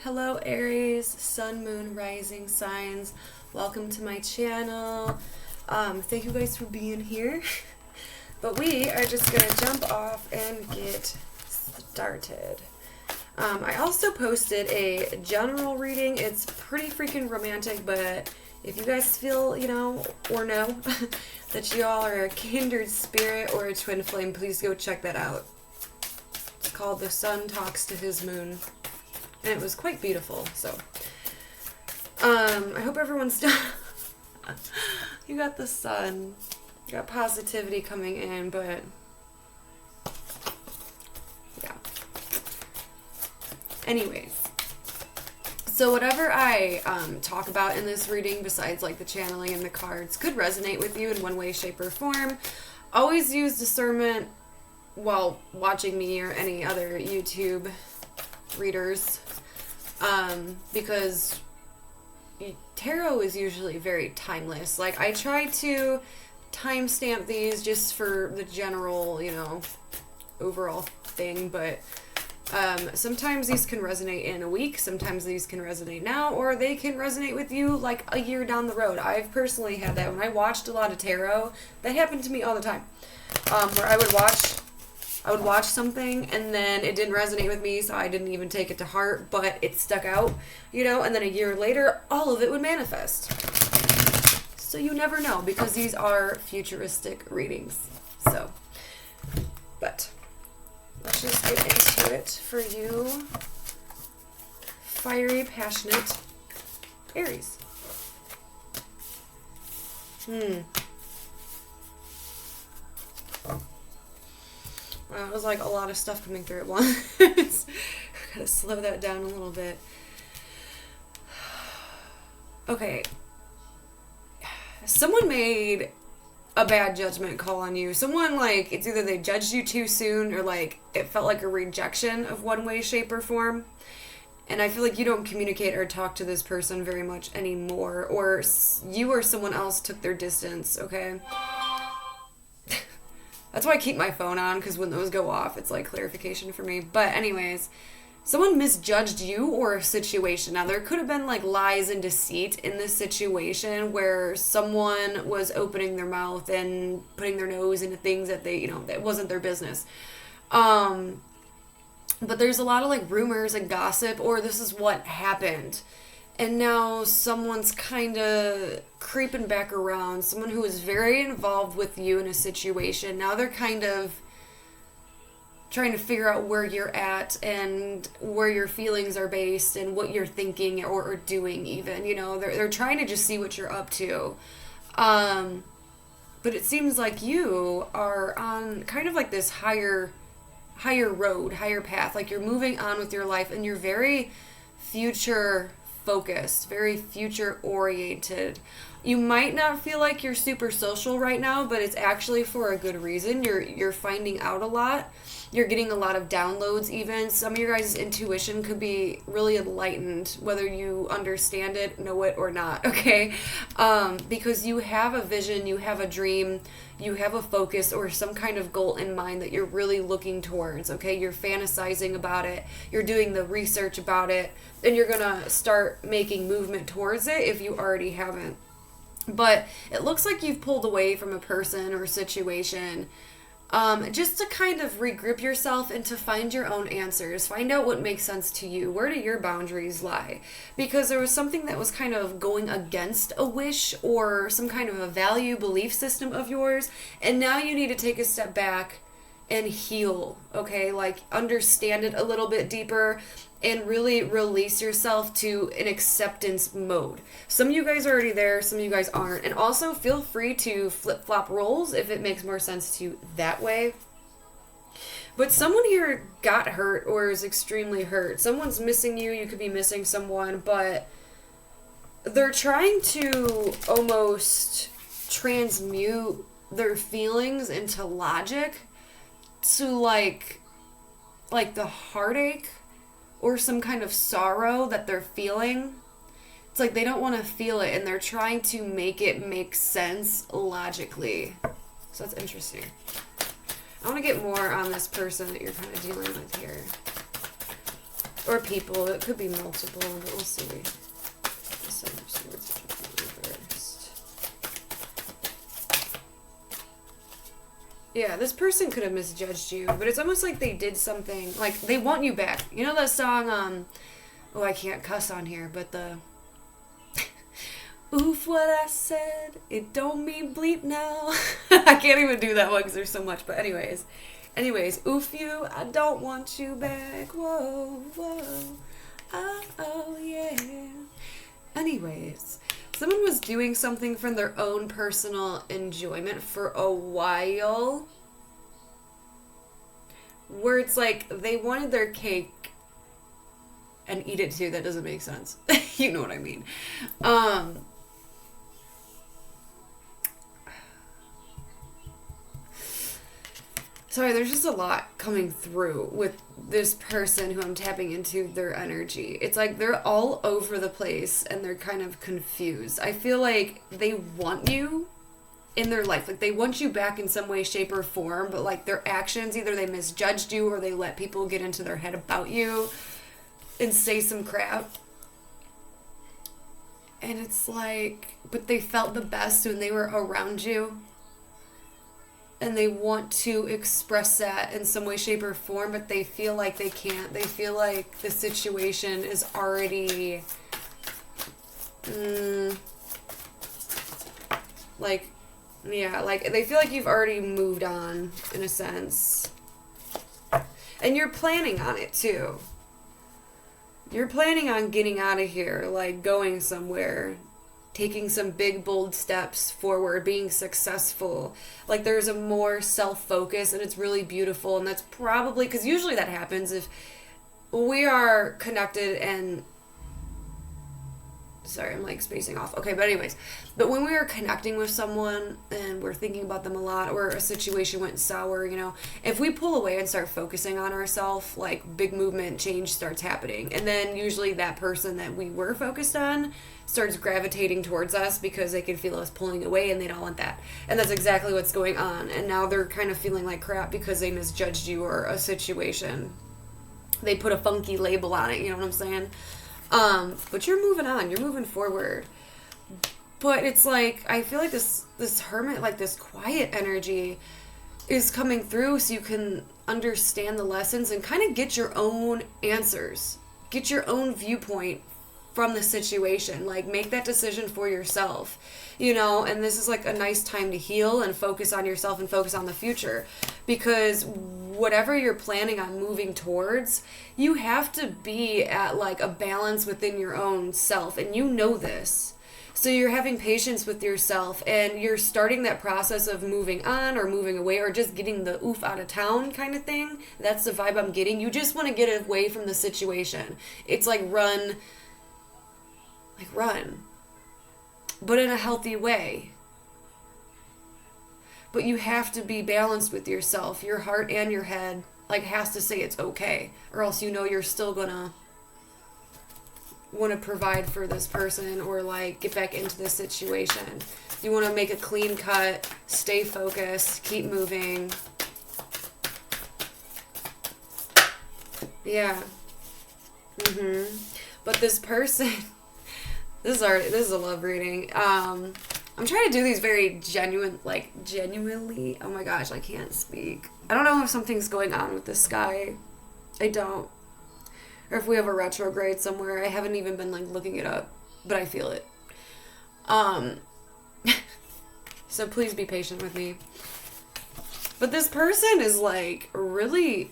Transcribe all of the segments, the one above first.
Hello Aries, Sun, Moon, Rising signs. Welcome to my channel. Thank you guys for being here. But we are just going to jump off and get started. I also posted a general reading. It's pretty freaking romantic, but if you guys feel, or know that you all are a kindred spirit or a twin flame, please go check that out. It's called The Sun Talks to His Moon. And it was quite beautiful, so. I hope everyone's done. You got the sun. You got positivity coming in, but yeah. Anyways. So whatever I talk about in this reading, besides like the channeling and the cards, could resonate with you in one way, shape, or form. Always use discernment while watching me or any other YouTube readers, because tarot is usually very timeless. Like, I try to timestamp these just for the general, overall thing, but sometimes these can resonate in a week, sometimes these can resonate now, or they can resonate with you like a year down the road. I've personally had that when I watched a lot of tarot. That happened to me all the time, where I would watch something and then it didn't resonate with me, so I didn't even take it to heart, but it stuck out, and then a year later, all of it would manifest. So you never know, because these are futuristic readings. So, but let's just get into it for you, fiery, passionate Aries. Wow, it was like a lot of stuff coming through at once. Gotta slow that down a little bit. Okay. Someone made a bad judgment call on you. Someone, it's either they judged you too soon or, it felt like a rejection of one way, shape, or form. And I feel like you don't communicate or talk to this person very much anymore. Or you or someone else took their distance, okay? That's why I keep my phone on, because when those go off, it's clarification for me. But anyways, someone misjudged you or a situation. Now, there could have been lies and deceit in this situation where someone was opening their mouth and putting their nose into things that they, that wasn't their business. But there's a lot of rumors and gossip, or this is what happened. And now someone's kind of creeping back around. Someone who was very involved with you in a situation. Now they're kind of trying to figure out where you're at and where your feelings are based and what you're thinking or doing even. They're trying to just see what you're up to. But it seems like you are on kind of this higher road, higher path. You're moving on with your life and you're very future focused, very future oriented. You might not feel like you're super social right now, but it's actually for a good reason. You're finding out a lot. You're getting a lot of downloads even. Some of your guys' intuition could be really enlightened, whether you understand it, know it, or not, okay? Because you have a vision, you have a dream, you have a focus or some kind of goal in mind that you're really looking towards, okay? You're fantasizing about it, you're doing the research about it, and you're gonna start making movement towards it if you already haven't. But it looks like you've pulled away from a person or situation just to kind of regroup yourself and to find your own answers. Find out what makes sense to you. Where do your boundaries lie? Because there was something that was kind of going against a wish or some kind of a value belief system of yours. And now you need to take a step back and heal, okay? Understand it a little bit deeper and really release yourself to an acceptance mode. Some of you guys are already there, some of you guys aren't. And also feel free to flip-flop roles if it makes more sense to you that way. But someone here got hurt or is extremely hurt. Someone's missing you, you could be missing someone, but they're trying to almost transmute their feelings into logic to the heartache or some kind of sorrow that they're feeling. It's they don't want to feel it and they're trying to make it make sense logically. So that's interesting. I want to get more on this person that you're kind of dealing with here. Or people. It could be multiple, but we'll see. The Seven of Swords reversed. Yeah, this person could have misjudged you, but it's almost like they did something, like they want you back. You know that song, oh, I can't cuss on here, but the oof, what I said, it don't mean bleep now. I can't even do that one because there's so much, but anyways, oof you, I don't want you back, whoa, oh, yeah. Anyways, someone was doing something for their own personal enjoyment for a while, where it's like they wanted their cake and eat it too. That doesn't make sense. You know what I mean. Sorry, there's just a lot coming through with this person who I'm tapping into their energy. It's like they're all over the place and they're kind of confused. I feel like they want you in their life. Like they want you back in some way, shape, or form, but like their actions, either they misjudged you or they let people get into their head about you and say some crap. And it's like, but they felt the best when they were around you. And they want to express that in some way, shape, or form, but they feel like they can't. They feel like the situation is already, like, yeah, like, they feel like you've already moved on, in a sense. And you're planning on it, too. You're planning on getting out of here, like, going somewhere, taking some big, bold steps forward, being successful. Like, there's a more self-focus, and it's really beautiful, and that's probably, because usually that happens if we are connected and, sorry, I'm, like, spacing off. Okay, but anyways, but when we are connecting with someone, and we're thinking about them a lot, or a situation went sour, you know, if we pull away and start focusing on ourselves, like, big movement, change starts happening, and then usually that person that we were focused on starts gravitating towards us because they can feel us pulling away and they don't want that. And that's exactly what's going on. And now they're kind of feeling like crap because they misjudged you or a situation. They put a funky label on it, you know what I'm saying? But you're moving on, you're moving forward. But it's like, I feel like this hermit, like this quiet energy is coming through so you can understand the lessons and kind of get your own answers. Get your own viewpoint from the situation. Like, make that decision for yourself, you know, and this is like a nice time to heal and focus on yourself and focus on the future, because whatever you're planning on moving towards, you have to be at like a balance within your own self, and you know this. So you're having patience with yourself, and you're starting that process of moving on or moving away or just getting the oof out of town kind of thing. That's the vibe I'm getting. You just want to get away from the situation. It's like run, but in a healthy way. But you have to be balanced with yourself. Your heart and your head like has to say it's okay, or else you know you're still gonna want to provide for this person or like get back into the situation. You want to make a clean cut, stay focused, keep moving. Yeah. But this person, this is a love reading. I'm trying to do these very genuinely, oh my gosh, I can't speak. I don't know if something's going on with this guy. I don't. Or if we have a retrograde somewhere. I haven't even been like looking it up, but I feel it. So please be patient with me. But this person is like really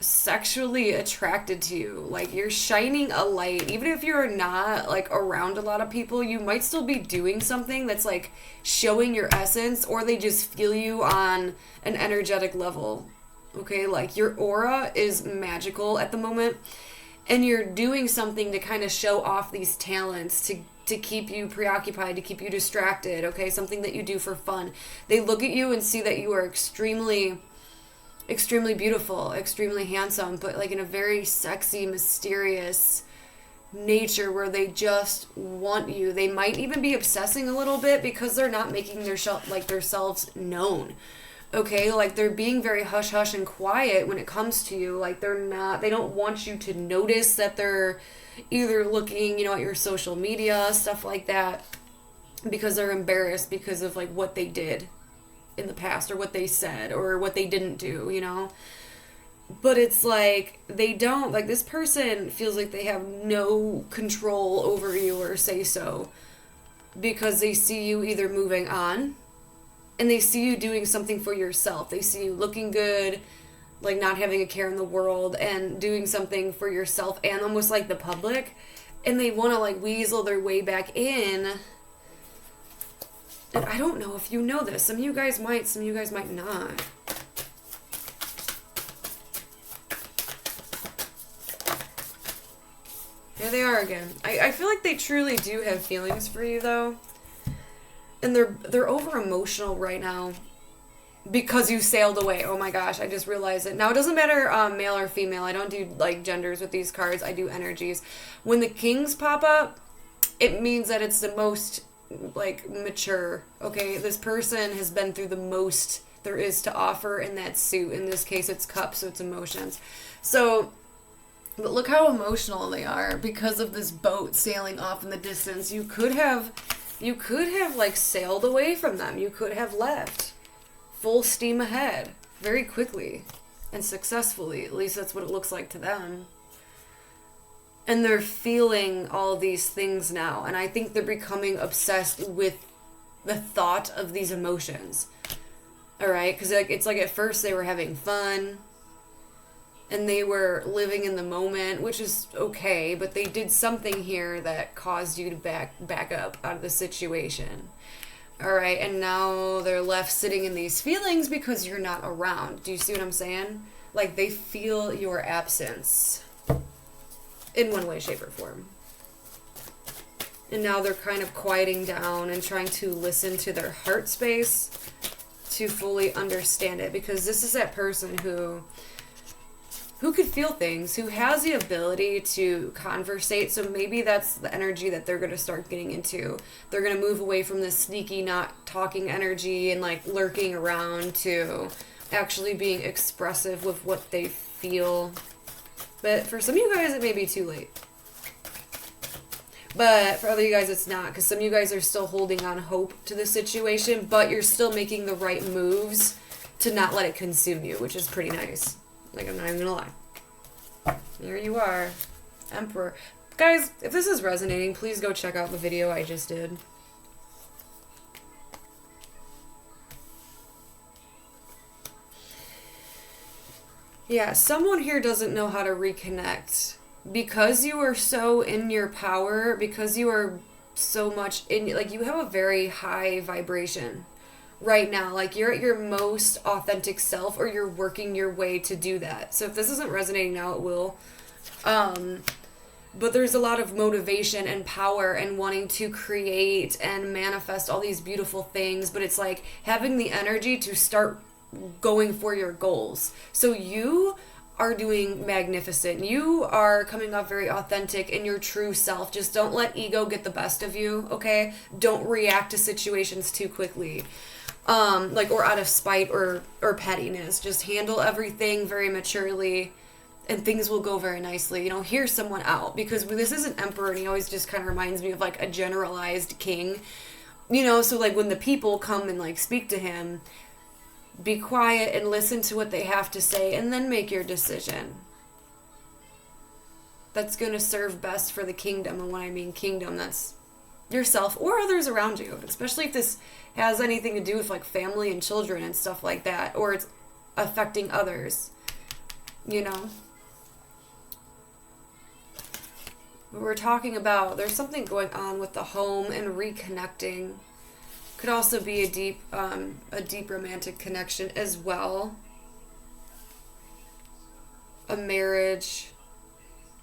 sexually attracted to you. Like, you're shining a light. Even if you're not like around a lot of people, you might still be doing something that's like showing your essence, or they just feel you on an energetic level. Okay, like your aura is magical at the moment, and you're doing something to kind of show off these talents, to keep you preoccupied, to keep you distracted, okay? Something that you do for fun. They look at you and see that you are extremely beautiful, extremely handsome, but like in a very sexy, mysterious nature where they just want you. They might even be obsessing a little bit because they're not making themselves known. Okay, like they're being very hush hush and quiet when it comes to you. Like they don't want you to notice that they're either looking, at your social media, stuff like that, because they're embarrassed because of like what they did in the past or what they said or what they didn't do. But it's like they don't, like this person feels like they have no control over you or say so because they see you either moving on and they see you doing something for yourself. They see you looking good, like not having a care in the world and doing something for yourself and almost like the public. And they want to like weasel their way back in. And I don't know if you know this. Some of you guys might, some of you guys might not. Here they are again. I feel like they truly do have feelings for you though. And they're over emotional right now because you sailed away. Oh my gosh, I just realized it. Now it doesn't matter male or female. I don't do like genders with these cards. I do energies. When the kings pop up, it means that it's the most like mature. Okay, this person has been through the most there is to offer in that suit. In this case, it's cups, so it's emotions. So, but look how emotional they are because of this boat sailing off in the distance. You could have like sailed away from them. You could have left full steam ahead very quickly and successfully. At least that's what it looks like to them. And they're feeling all these things now. And I think they're becoming obsessed with the thought of these emotions. All right? Because it's like at first they were having fun. And they were living in the moment, which is okay, but they did something here that caused you to back up out of the situation. All right, and now they're left sitting in these feelings because you're not around. Do you see what I'm saying? Like, they feel your absence in one way, shape, or form. And now they're kind of quieting down and trying to listen to their heart space to fully understand it, because this is that person who could feel things, who has the ability to conversate. So maybe that's the energy that they're going to start getting into. They're going to move away from this sneaky, not talking energy and like lurking around to actually being expressive with what they feel. But for some of you guys, it may be too late. But for other you guys, it's not, because some of you guys are still holding on hope to the situation, but you're still making the right moves to not let it consume you, which is pretty nice. Like, I'm not even gonna lie. Here you are. Emperor. Guys, if this is resonating, please go check out the video I just did. Yeah, someone here doesn't know how to reconnect. Because you are so in your power, because you are so much in, like, you have a very high vibration right now. Like, you're at your most authentic self, or you're working your way to do that. So if this isn't resonating now, it will. But there's a lot of motivation and power and wanting to create and manifest all these beautiful things. But it's like having the energy to start going for your goals. So you are doing magnificent. You are coming off very authentic in your true self. Just don't let ego get the best of you, okay? Don't react to situations too quickly. Or out of spite or pettiness. Just handle everything very maturely, and things will go very nicely. Hear someone out, because this is an emperor, and he always just kind of reminds me of like a generalized king. So like when the people come and like speak to him, be quiet and listen to what they have to say, and then make your decision. That's going to serve best for the kingdom. And when I mean kingdom, that's yourself or others around you, especially if this has anything to do with like family and children and stuff like that, or it's affecting others. We're talking about, there's something going on with the home and reconnecting. Could also be a deep romantic connection as well. A marriage,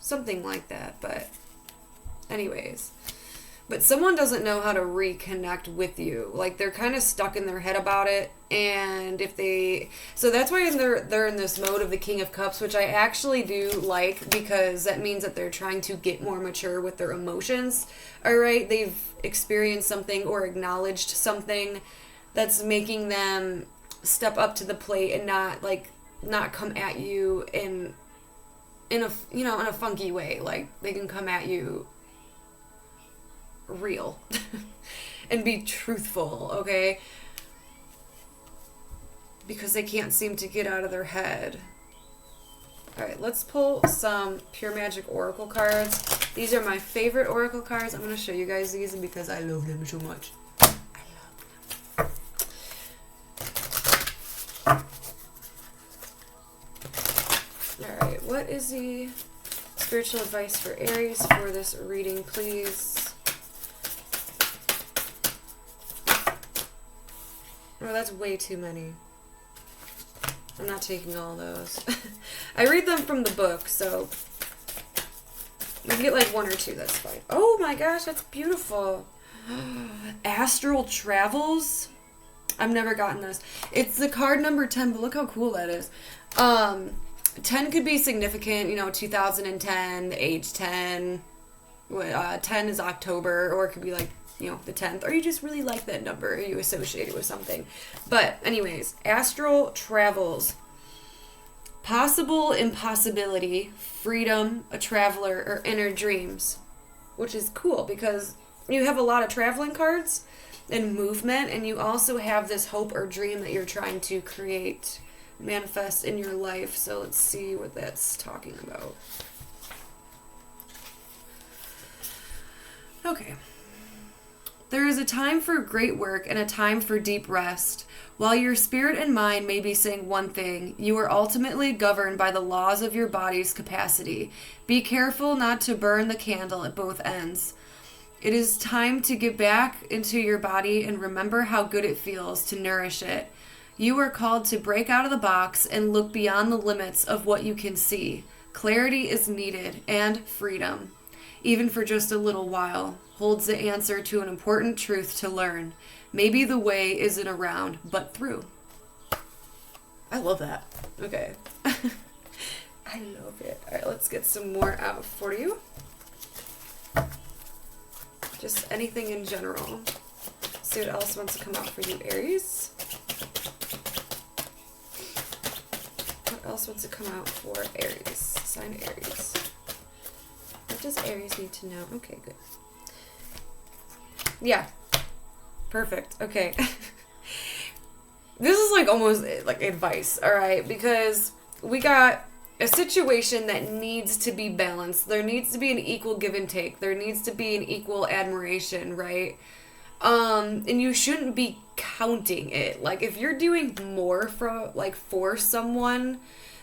something like that. But anyways, but someone doesn't know how to reconnect with you. Like, they're kind of stuck in their head about it. And so that's why they're in this mode of the King of Cups, which I actually do like, because that means that they're trying to get more mature with their emotions. All right, they've experienced something or acknowledged something that's making them step up to the plate and not come at you in a, you know, in a funky way. Like, they can come at you real and be truthful, okay? Because they can't seem to get out of their head. Alright, let's pull some Pure Magic Oracle cards. These are my favorite Oracle cards. I'm going to show you guys these because I love them so much. Alright, what is the spiritual advice for Aries for this reading, please? Oh, that's way too many. I'm not taking all those. I read them from the book, so you can get like one or two, that's fine. Oh my gosh, that's beautiful. Astral Travels? I've never gotten this. It's the card number 10, but look how cool that is. 10 could be significant, you know, 2010, age 10. 10 is October, or it could be like, you know, the 10th, or you just really like that number, or you associate it with something. But anyways, Astral Travels. Possible impossibility, freedom, a traveler, or inner dreams. Which is cool because you have a lot of traveling cards and movement, and you also have this hope or dream that you're trying to create, manifest in your life. So let's see what that's talking about. Okay. There is a time for great work and a time for deep rest. While your spirit and mind may be saying one thing, you are ultimately governed by the laws of your body's capacity. Be careful not to burn the candle at both ends. It is time to get back into your body and remember how good it feels to nourish it. You are called to break out of the box and look beyond the limits of what you can see. Clarity is needed, and freedom, even for just a little while, holds the answer to an important truth to learn. Maybe the way isn't around, but through. I love that. Okay. I love it. All right, let's get some more out for you. Just anything in general. See what else wants to come out for you, Aries. What else wants to come out for Aries? Sign Aries. What does Aries need to know? Okay, good. Yeah. Perfect. Okay. This is like almost like advice, all right? Because we got a situation that needs to be balanced. There needs to be an equal give and take. There needs to be an equal admiration, right? And you shouldn't be counting it. Like, if you're doing more for someone,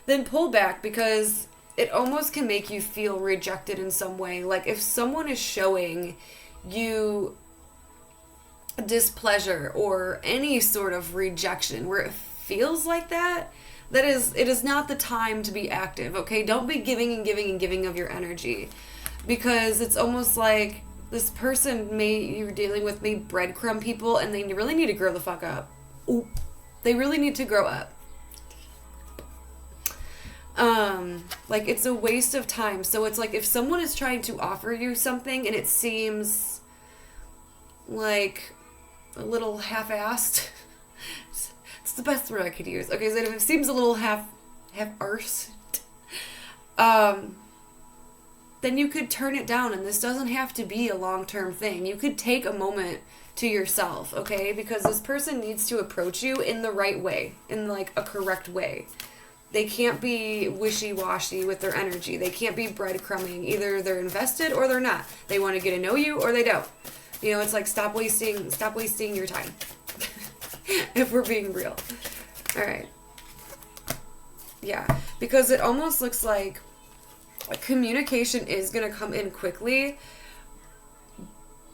then pull back, because it almost can make you feel rejected in some way. Like, if someone is showing you displeasure or any sort of rejection where it feels like that, it is not the time to be active, okay? Don't be giving and giving and giving of your energy, because it's almost like this person you're dealing with may breadcrumb people, and they really need to grow the fuck up. Ooh, they really need to grow up. Like, it's a waste of time. So it's like, if someone is trying to offer you something and it seems like a little half-assed, it's the best word I could use. Okay, so if it seems a little half-arsed, then you could turn it down, and this doesn't have to be a long-term thing. You could take a moment to yourself, okay? Because this person needs to approach you in the right way, in like a correct way. They can't be wishy-washy with their energy. They can't be breadcrumbing. Either they're invested or they're not. They want to get to know you or they don't. You know, it's like, stop wasting your time. If we're being real. All right. Yeah, because it almost looks like communication is going to come in quickly.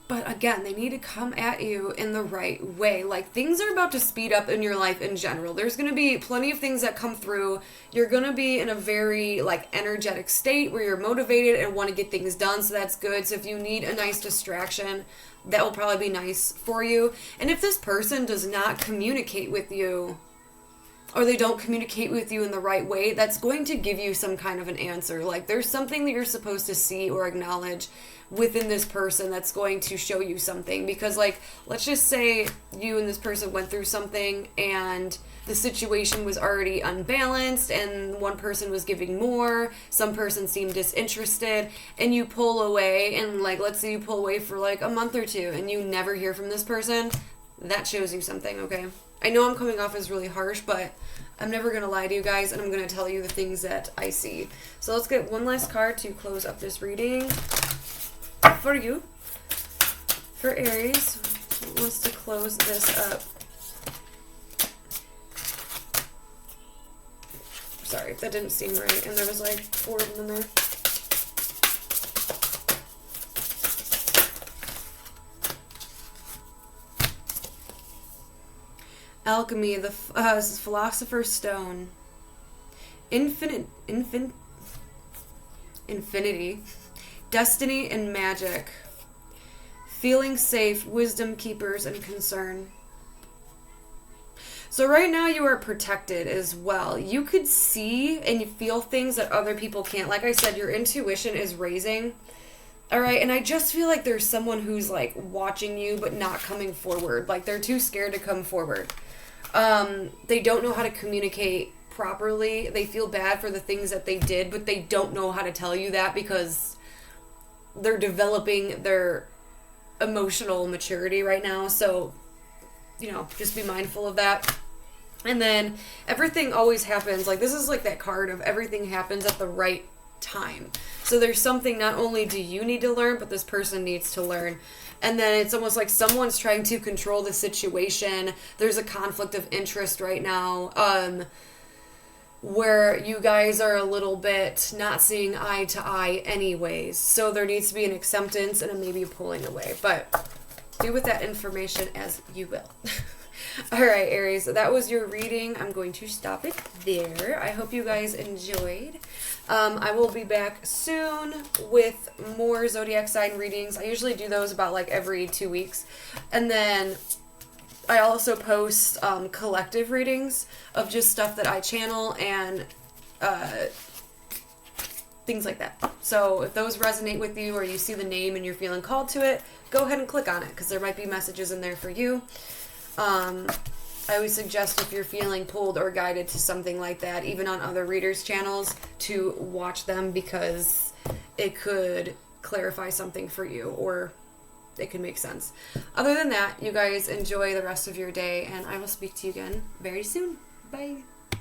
But again, they need to come at you in the right way. Like, things are about to speed up in your life in general. There's going to be plenty of things that come through. You're going to be in a very, like, energetic state where you're motivated and want to get things done, so that's good. So if you need a nice distraction, that will probably be nice for you. And if this person does not communicate with you or they don't communicate with you in the right way, that's going to give you some kind of an answer. Like, there's something that you're supposed to see or acknowledge within this person that's going to show you something. Because, like, let's just say you and this person went through something and the situation was already unbalanced and one person was giving more, some person seemed disinterested, and you pull away, and, like, let's say you pull away for like a month or two and you never hear from this person. That shows you something, okay? I know I'm coming off as really harsh, but I'm never going to lie to you guys, and I'm going to tell you the things that I see. So let's get one last card to close up this reading for you. For Aries, who wants to close this up? Sorry, that didn't seem right, and there was like 4 of them in there. Alchemy, the Philosopher's Stone, infinity, destiny and magic, feeling safe, wisdom keepers, and concern. So right now you are protected as well. You could see and you feel things that other people can't. Like I said, your intuition is raising. All right, and I just feel like there's someone who's like watching you but not coming forward. Like they're too scared to come forward. They don't know how to communicate properly. They feel bad for the things that they did, but they don't know how to tell you that because they're developing their emotional maturity right now. So, you know, just be mindful of that. And then everything always happens. Like, this is like that card of everything happens at the right time. So there's something not only do you need to learn, but this person needs to learn. And then it's almost like someone's trying to control the situation. There's a conflict of interest right now, where you guys are a little bit not seeing eye to eye anyways. So there needs to be an acceptance and a maybe pulling away. But do with that information as you will. All right, Aries, that was your reading. I'm going to stop it there. I hope you guys enjoyed. I will be back soon with more zodiac sign readings. I usually do those about like every 2 weeks. And then I also post collective readings of just stuff that I channel and things like that. So if those resonate with you or you see the name and you're feeling called to it, go ahead and click on it because there might be messages in there for you. I always suggest if you're feeling pulled or guided to something like that, even on other readers' channels, to watch them because it could clarify something for you or it could make sense. Other than that, you guys enjoy the rest of your day and I will speak to you again very soon. Bye.